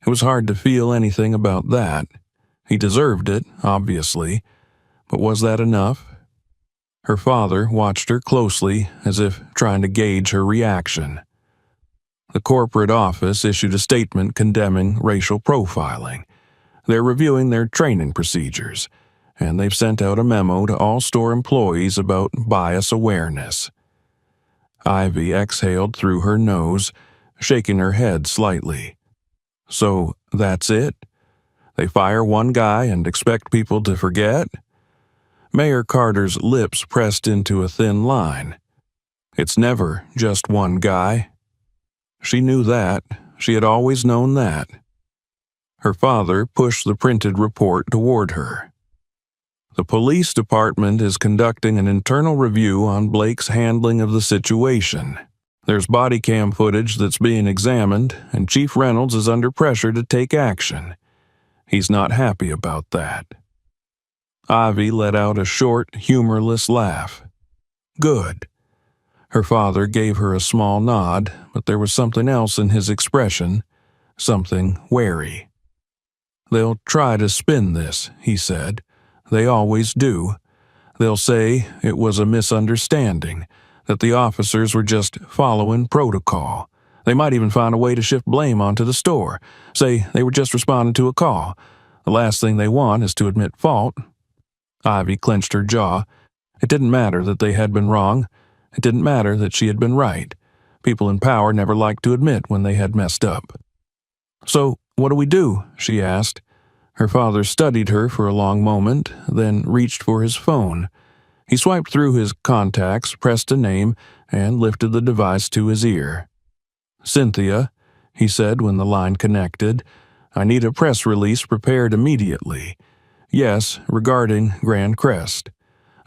It was hard to feel anything about that. He deserved it, obviously, but was that enough? Her father watched her closely, as if trying to gauge her reaction. The corporate office issued a statement condemning racial profiling. They're reviewing their training procedures, and they've sent out a memo to all store employees about bias awareness. Ivy exhaled through her nose, shaking her head slightly. "So that's it? They fire one guy and expect people to forget?" Mayor Carter's lips pressed into a thin line. "It's never just one guy." She knew that. She had always known that. Her father pushed the printed report toward her. "The police department is conducting an internal review on Blake's handling of the situation. There's body cam footage that's being examined, and Chief Reynolds is under pressure to take action. He's not happy about that." Ivy let out a short, humorless laugh. "Good." Her father gave her a small nod, but there was something else in his expression, something wary. "They'll try to spin this," he said. "They always do. They'll say it was a misunderstanding, that the officers were just following protocol. They might even find a way to shift blame onto the store, say they were just responding to a call. The last thing they want is to admit fault." Ivy clenched her jaw. It didn't matter that they had been wrong. It didn't matter that she had been right. People in power never liked to admit when they had messed up. "So, what do we do?" she asked. Her father studied her for a long moment, then reached for his phone. He swiped through his contacts, pressed a name, and lifted the device to his ear. "Cynthia," he said when the line connected, "I need a press release prepared immediately. Yes, regarding Grand Crest.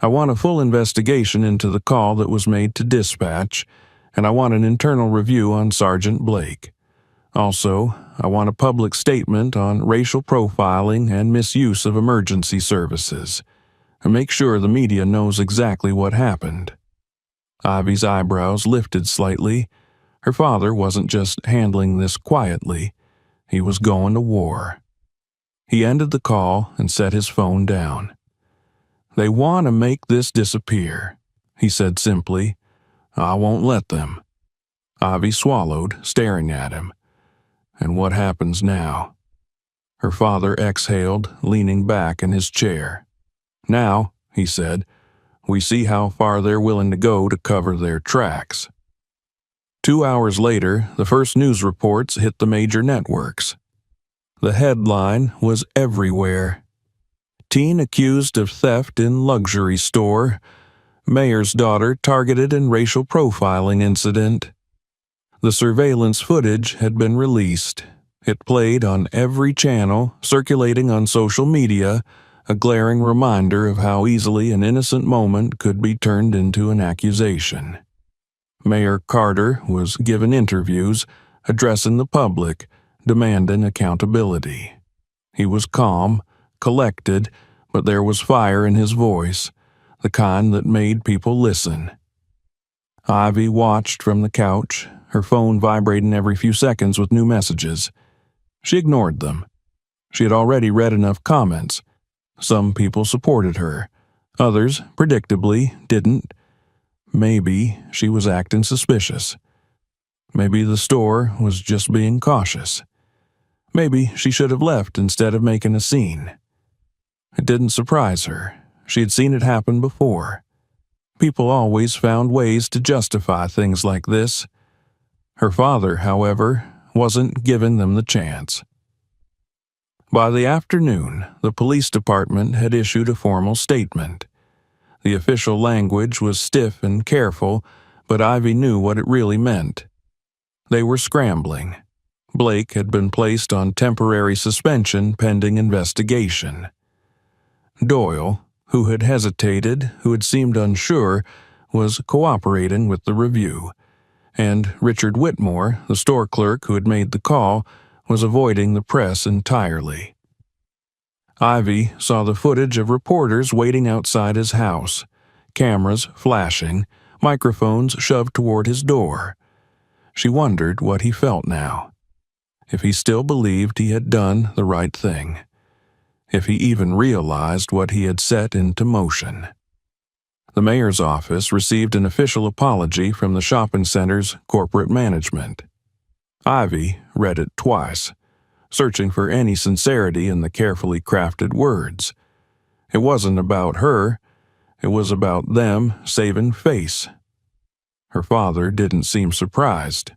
I want a full investigation into the call that was made to dispatch, and I want an internal review on Sergeant Blake. Also, I want a public statement on racial profiling and misuse of emergency services. and make sure the media knows exactly what happened." Ivy's eyebrows lifted slightly. Her father wasn't just handling this quietly. He was going to war. He ended the call and set his phone down. "They want to make this disappear," he said simply. "I won't let them." Ivy swallowed, staring at him. "And what happens now?" Her father exhaled, leaning back in his chair. "Now," he said, "we see how far they're willing to go to cover their tracks." 2 hours later, the first news reports hit the major networks. The headline was everywhere. "Teen accused of theft in luxury store. Mayor's daughter targeted in racial profiling incident." The surveillance footage had been released. It played on every channel, circulating on social media, a glaring reminder of how easily an innocent moment could be turned into an accusation. Mayor Carter was given interviews, addressing the public, demanding accountability. He was calm, collected, but there was fire in his voice, the kind that made people listen. Ivy watched from the couch, her phone vibrating every few seconds with new messages. She ignored them. She had already read enough comments. Some people supported her. Others, predictably, didn't. Maybe she was acting suspicious. Maybe the store was just being cautious. Maybe she should have left instead of making a scene. It didn't surprise her. She had seen it happen before. People always found ways to justify things like this. Her father, however, wasn't giving them the chance. By the afternoon, the police department had issued a formal statement. The official language was stiff and careful, but Ivy knew what it really meant. They were scrambling. Blake had been placed on temporary suspension pending investigation. Doyle, who had hesitated, who had seemed unsure, was cooperating with the review, and Richard Whitmore, the store clerk who had made the call, was avoiding the press entirely. Ivy saw the footage of reporters waiting outside his house, cameras flashing, microphones shoved toward his door. She wondered what he felt now. If he still believed he had done the right thing. If he even realized what he had set into motion. The mayor's office received an official apology from the shopping center's corporate management. Ivy read it twice, searching for any sincerity in the carefully crafted words. It wasn't about her. It was about them saving face. Her father didn't seem surprised.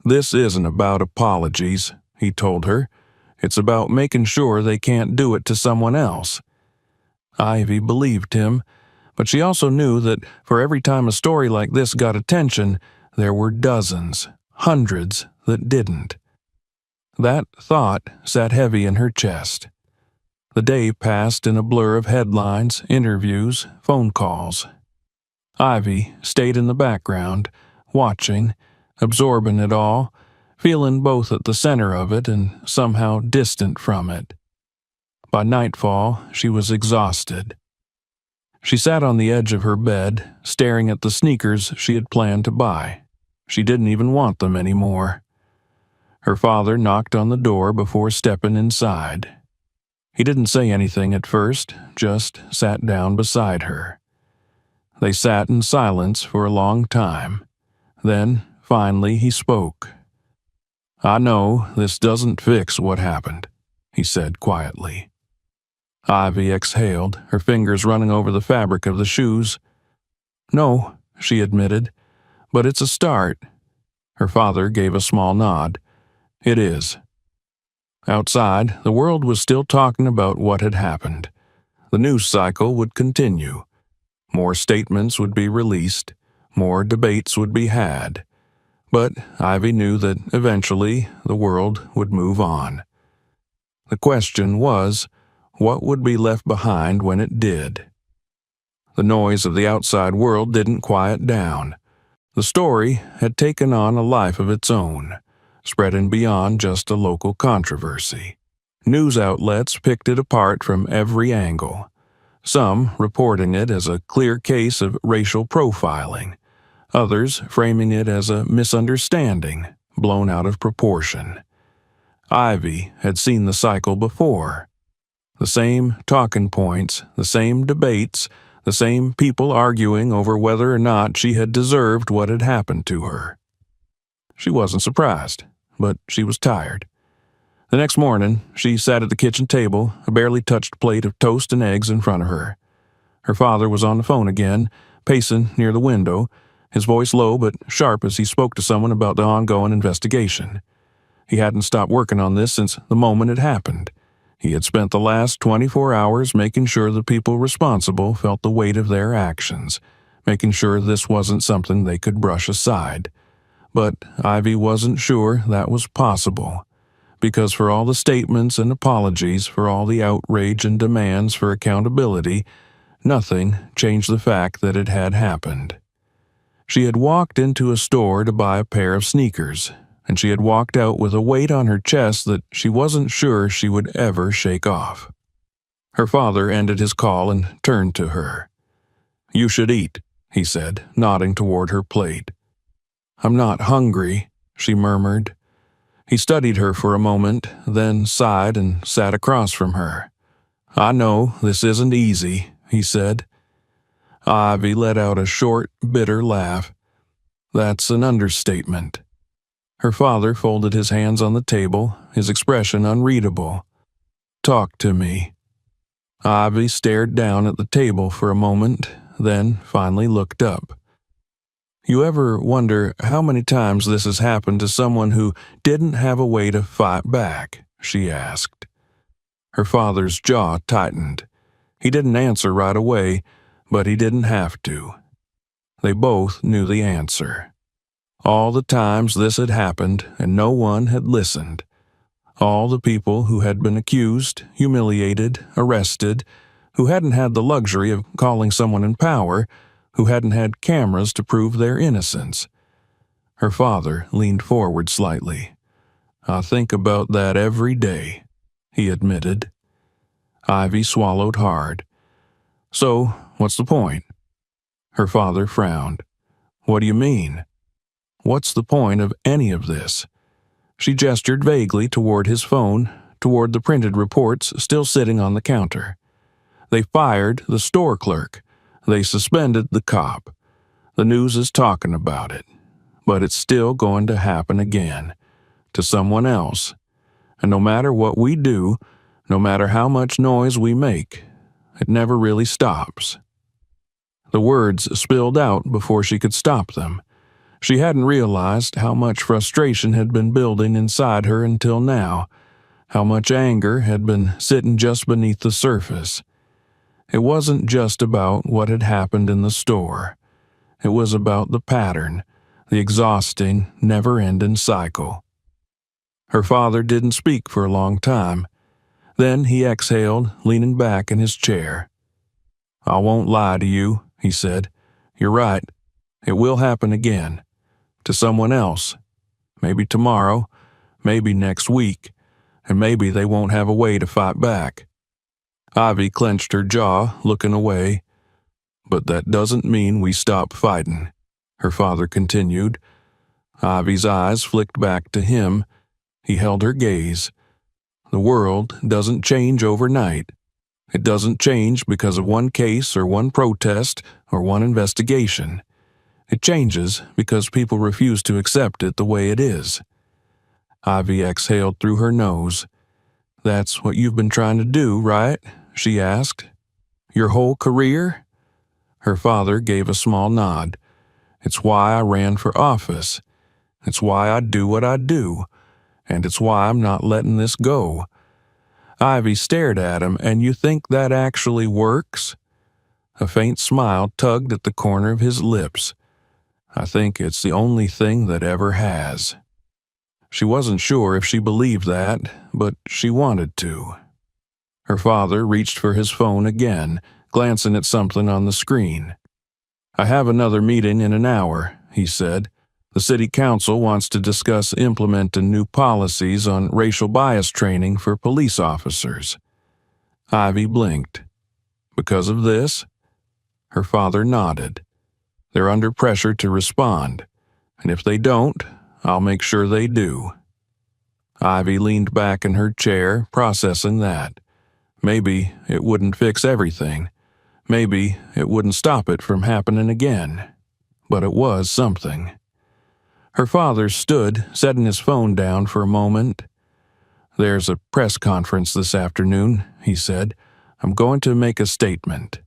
"This isn't about apologies," he told her. "It's about making sure they can't do it to someone else." Ivy believed him, but she also knew that for every time a story like this got attention, there were dozens, hundreds that didn't. That thought sat heavy in her chest. The day passed in a blur of headlines, interviews, phone calls. Ivy stayed in the background, watching, absorbing it all, feeling both at the center of it and somehow distant from it. By nightfall, she was exhausted. She sat on the edge of her bed, staring at the sneakers she had planned to buy. She didn't even want them anymore. Her father knocked on the door before stepping inside. He didn't say anything at first, just sat down beside her. They sat in silence for a long time. Then, finally, he spoke. "I know this doesn't fix what happened," he said quietly. Ivy exhaled, her fingers running over the fabric of the shoes. "No," she admitted, "but it's a start." Her father gave a small nod. "It is." Outside, the world was still talking about what had happened. The news cycle would continue. More statements would be released. More debates would be had. But Ivy knew that eventually the world would move on. The question was, what would be left behind when it did? The noise of the outside world didn't quiet down. The story had taken on a life of its own, spreading beyond just a local controversy. News outlets picked it apart from every angle. some reporting it as a clear case of racial profiling, others framing it as a misunderstanding blown out of proportion. Ivy had seen the cycle before. The same talking points, the same debates, the same people arguing over whether or not she had deserved what had happened to her. She wasn't surprised, but she was tired. The next morning, she sat at the kitchen table, a barely touched plate of toast and eggs in front of her. Her father was on the phone again, pacing near the window, his voice low but sharp as he spoke to someone about the ongoing investigation. He hadn't stopped working on this since the moment it happened. He had spent the last 24 hours making sure the people responsible felt the weight of their actions, making sure this wasn't something they could brush aside. But Ivy wasn't sure that was possible, because for all the statements and apologies, for all the outrage and demands for accountability, nothing changed the fact that it had happened. She had walked into a store to buy a pair of sneakers, and she had walked out with a weight on her chest that she wasn't sure she would ever shake off. Her father ended his call and turned to her. "You should eat," he said, nodding toward her plate. "I'm not hungry," she murmured. He studied her for a moment, then sighed and sat across from her. "I know this isn't easy," he said. Ivy let out a short, bitter laugh. "That's an understatement." Her father folded his hands on the table, his expression unreadable. "Talk to me." Ivy stared down at the table for a moment, then finally looked up. "You ever wonder how many times this has happened to someone who didn't have a way to fight back?" she asked. Her father's jaw tightened. He didn't answer right away, but he didn't have to. They both knew the answer. All the times this had happened and no one had listened. All the people who had been accused, humiliated, arrested, who hadn't had the luxury of calling someone in power, who hadn't had cameras to prove their innocence. Her father leaned forward slightly. "I think about that every day," he admitted. Ivy swallowed hard. "So, what's the point?" Her father frowned. "What do you mean? What's the point of any of this?" She gestured vaguely toward his phone, toward the printed reports still sitting on the counter. "They fired the store clerk. They suspended the cop. The news is talking about it. But it's still going to happen again, to someone else. And no matter what we do, no matter how much noise we make, it never really stops." The words spilled out before she could stop them. She hadn't realized how much frustration had been building inside her until now, how much anger had been sitting just beneath the surface. It wasn't just about what had happened in the store. It was about the pattern, the exhausting, never-ending cycle. Her father didn't speak for a long time. Then he exhaled, leaning back in his chair. "I won't lie to you," he said. "You're right. It will happen again. To someone else. Maybe tomorrow, maybe next week, and maybe they won't have a way to fight back." Ivy clenched her jaw, looking away. "But that doesn't mean we stop fighting," her father continued. Ivy's eyes flicked back to him. He held her gaze. "The world doesn't change overnight. It doesn't change because of one case or one protest or one investigation. It changes because people refuse to accept it the way it is." Ivy exhaled through her nose. "That's what you've been trying to do, right?" she asked. "Your whole career?" Her father gave a small nod. "It's why I ran for office. It's why I do what I do. And it's why I'm not letting this go." Ivy stared at him. "And you think that actually works?" A faint smile tugged at the corner of his lips. "I think it's the only thing that ever has." She wasn't sure if she believed that, but she wanted to. Her father reached for his phone again, glancing at something on the screen. "I have another meeting in an hour," he said. "The city council wants to discuss implementing new policies on racial bias training for police officers." Ivy blinked. Because of this? Her father nodded. They're under pressure to respond, and if they don't, I'll make sure they do. Ivy leaned back in her chair, processing that. Maybe it wouldn't fix everything. Maybe it wouldn't stop it from happening again. But it was something. Her father stood, setting his phone down for a moment. There's a press conference this afternoon, he said. I'm going to make a statement.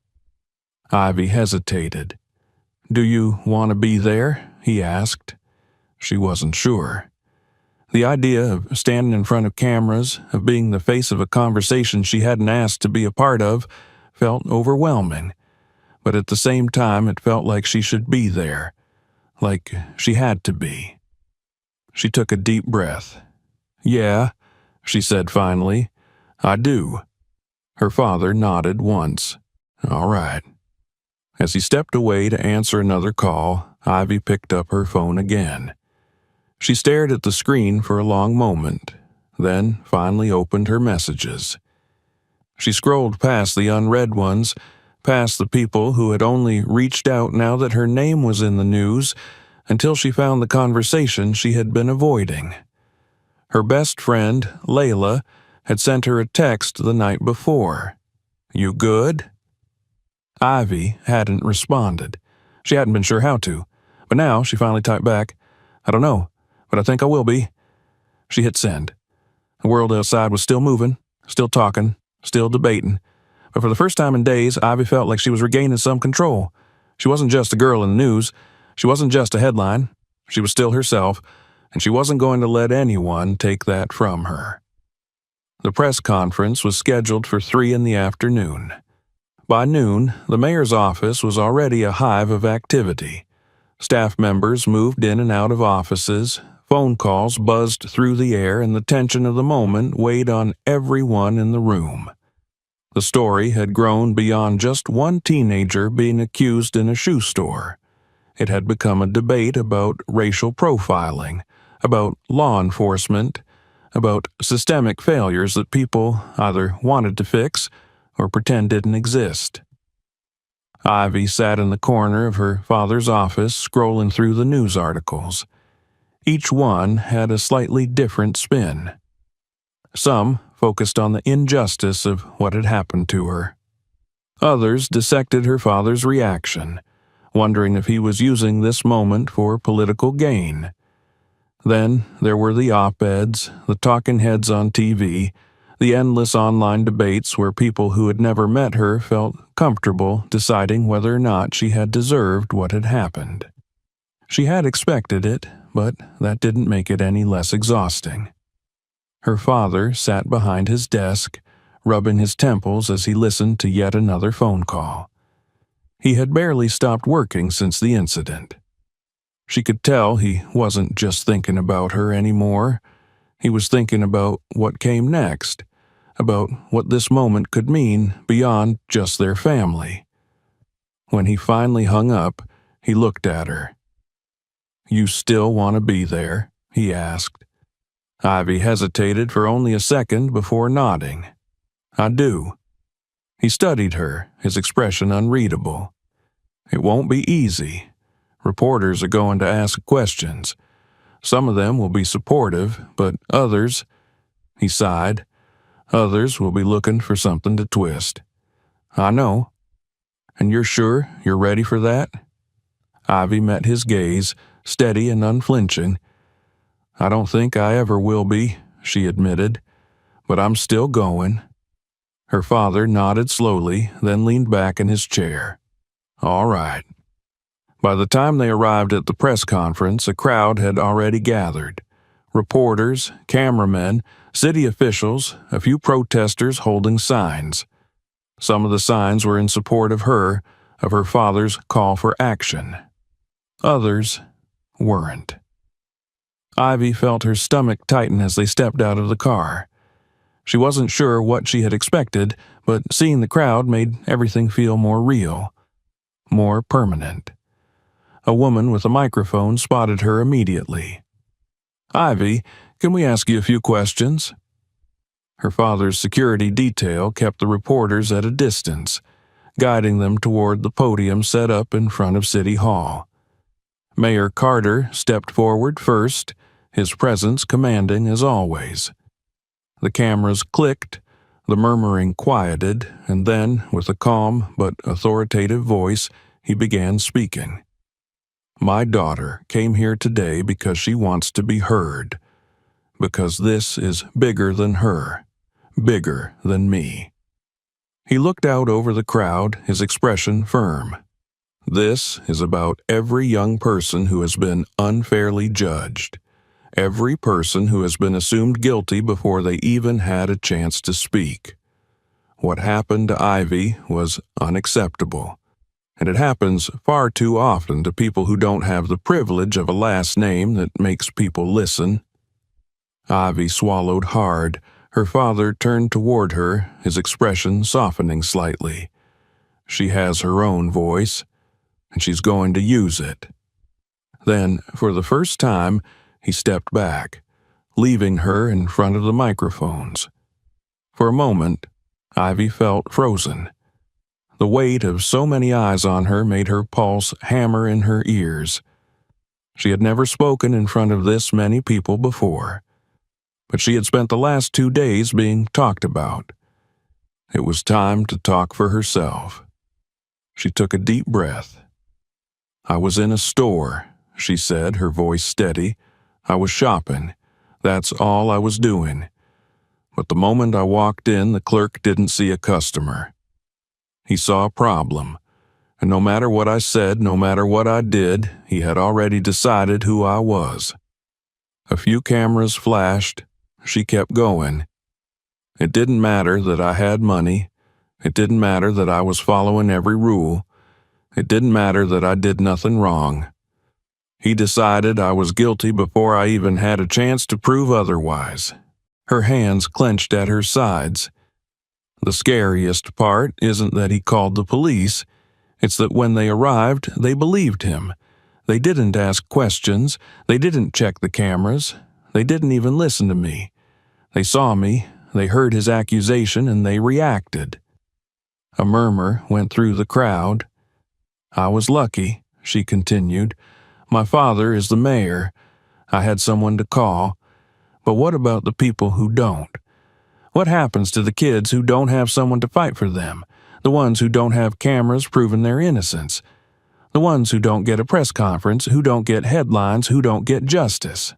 Ivy hesitated. Do you want to be there? He asked. She wasn't sure. The idea of standing in front of cameras, of being the face of a conversation she hadn't asked to be a part of, felt overwhelming. But at the same time, it felt like she should be there. Like she had to be. She took a deep breath. Yeah, she said finally. I do. Her father nodded once. All right. As he stepped away to answer another call, Ivy picked up her phone again. She stared at the screen for a long moment, then finally opened her messages. She scrolled past the unread ones, past the people who had only reached out now that her name was in the news, until she found the conversation she had been avoiding. Her best friend, Layla, had sent her a text the night before. You good? Ivy hadn't responded. She hadn't been sure how to, but now she finally typed back, I don't know, but I think I will be. She hit send. The world outside was still moving, still talking, still debating, but for the first time in days, Ivy felt like she was regaining some control. She wasn't just a girl in the news. She wasn't just a headline. She was still herself, and she wasn't going to let anyone take that from her. The press conference was scheduled for 3 p.m. By noon, the mayor's office was already a hive of activity. Staff members moved in and out of offices, phone calls buzzed through the air, and the tension of the moment weighed on everyone in the room. The story had grown beyond just one teenager being accused in a shoe store. It had become a debate about racial profiling, about law enforcement, about systemic failures that people either wanted to fix or pretend didn't exist. Ivy sat in the corner of her father's office, scrolling through the news articles. Each one had a slightly different spin. Some focused on the injustice of what had happened to her. Others dissected her father's reaction, wondering if he was using this moment for political gain. Then there were the op-eds, the talking heads on TV, the endless online debates where people who had never met her felt comfortable deciding whether or not she had deserved what had happened. She had expected it, but that didn't make it any less exhausting. Her father sat behind his desk, rubbing his temples as he listened to yet another phone call. He had barely stopped working since the incident. She could tell he wasn't just thinking about her anymore. He was thinking about what came next, about what this moment could mean beyond just their family. When he finally hung up, he looked at her. You still want to be there? He asked. Ivy hesitated for only a second before nodding. I do. He studied her, his expression unreadable. It won't be easy. Reporters are going to ask questions. Some of them will be supportive, but others, he sighed, others will be looking for something to twist. I know. And you're sure you're ready for that? Ivy met his gaze, steady and unflinching. I don't think I ever will be, she admitted, but I'm still going. Her father nodded slowly, then leaned back in his chair. All right. By the time they arrived at the press conference, a crowd had already gathered. Reporters, cameramen, city officials, a few protesters holding signs. Some of the signs were in support of her father's call for action. Others weren't. Ivy felt her stomach tighten as they stepped out of the car. She wasn't sure what she had expected, but seeing the crowd made everything feel more real, more permanent. A woman with a microphone spotted her immediately. Ivy, can we ask you a few questions? Her father's security detail kept the reporters at a distance. guiding them toward the podium set up in front of City Hall. Mayor Carter stepped forward first, his presence commanding as always. The cameras clicked, the murmuring quieted, and then, with a calm but authoritative voice, he began speaking. My daughter came here today because she wants to be heard, because this is bigger than her, bigger than me. He looked out over the crowd, his expression firm. This is about every young person who has been unfairly judged, every person who has been assumed guilty before they even had a chance to speak. What happened to Ivy was unacceptable, and it happens far too often to people who don't have the privilege of a last name that makes people listen. Ivy swallowed hard. Her father turned toward her, his expression softening slightly. She has her own voice, and she's going to use it. Then, for the first time, he stepped back, leaving her in front of the microphones. For a moment, Ivy felt frozen. The weight of so many eyes on her made her pulse hammer in her ears. She had never spoken in front of this many people before, but she had spent the last 2 days being talked about. It was time to talk for herself. She took a deep breath. I was in a store, she said, her voice steady. I was shopping. That's all I was doing. But the moment I walked in, the clerk didn't see a customer. He saw a problem, and no matter what I said, no matter what I did, he had already decided who I was. A few cameras flashed. She kept going. It didn't matter that I had money. It didn't matter that I was following every rule. It didn't matter that I did nothing wrong. He decided I was guilty before I even had a chance to prove otherwise. Her hands clenched at her sides. The scariest part isn't that he called the police. It's that when they arrived, they believed him. They didn't ask questions. They didn't check the cameras. They didn't even listen to me. They saw me, they heard his accusation, and they reacted. A murmur went through the crowd. I was lucky, she continued. My father is the mayor. I had someone to call. But what about the people who don't? What happens to the kids who don't have someone to fight for them? The ones who don't have cameras proving their innocence? The ones who don't get a press conference, who don't get headlines, who don't get justice?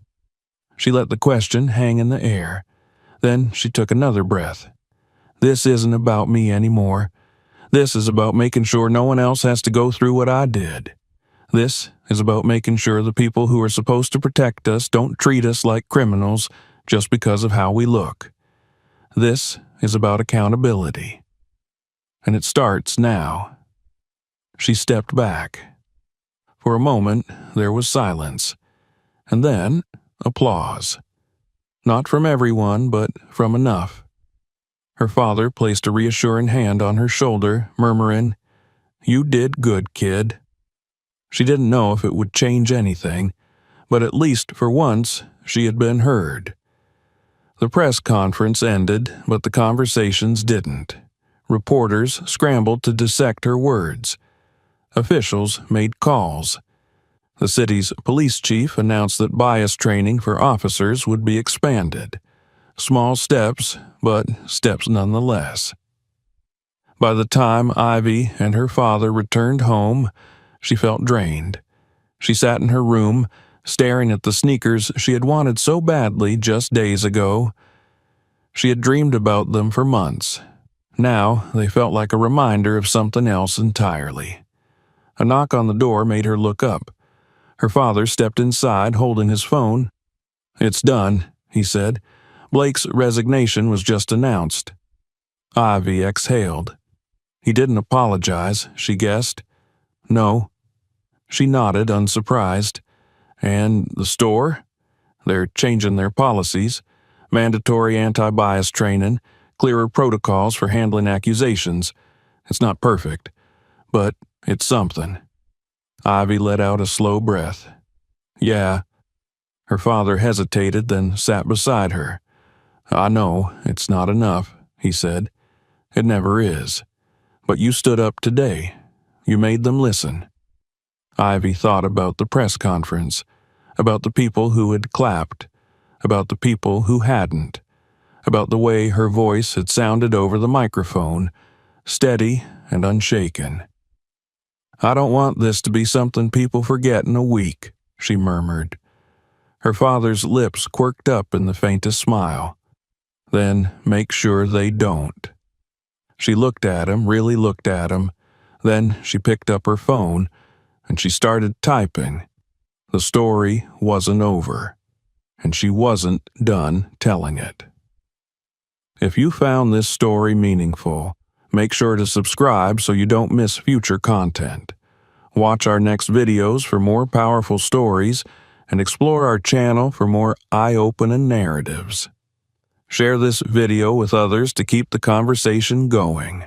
She let the question hang in the air. Then she took another breath. This isn't about me anymore. This is about making sure no one else has to go through what I did. This is about making sure the people who are supposed to protect us don't treat us like criminals just because of how we look. This is about accountability. And it starts now. She stepped back. For a moment, there was silence. And then, applause. Not from everyone, but from enough. Her father placed a reassuring hand on her shoulder, murmuring, "You did good, kid." She didn't know if it would change anything, but at least for once, she had been heard. The press conference ended, but the conversations didn't. Reporters scrambled to dissect her words. Officials made calls. The city's police chief announced that bias training for officers would be expanded. Small steps, but steps nonetheless. By the time Ivy and her father returned home, she felt drained. She sat in her room, staring at the sneakers she had wanted so badly just days ago. She had dreamed about them for months. Now they felt like a reminder of something else entirely. A knock on the door made her look up. Her father stepped inside, holding his phone. "It's done," he said. "Blake's resignation was just announced." Ivy exhaled. He didn't apologize, she guessed. No. She nodded, unsurprised. "And the store? They're changing their policies. Mandatory anti-bias training, clearer protocols for handling accusations. It's not perfect, but it's something." Ivy let out a slow breath. "Yeah." Her father hesitated, then sat beside her. "I know, it's not enough," he said. "It never is. But you stood up today. You made them listen. Ivy thought about the press conference, about the people who had clapped, about the people who hadn't, about the way her voice had sounded over the microphone, steady and unshaken. "I don't want this to be something people forget in a week," she murmured. Her father's lips quirked up in the faintest smile. "Then make sure they don't." She looked at him, really looked at him. Then she picked up her phone, and she started typing. The story wasn't over, and she wasn't done telling it. If you found this story meaningful, make sure to subscribe so you don't miss future content. Watch our next videos for more powerful stories, and explore our channel for more eye-opening narratives. Share this video with others to keep the conversation going.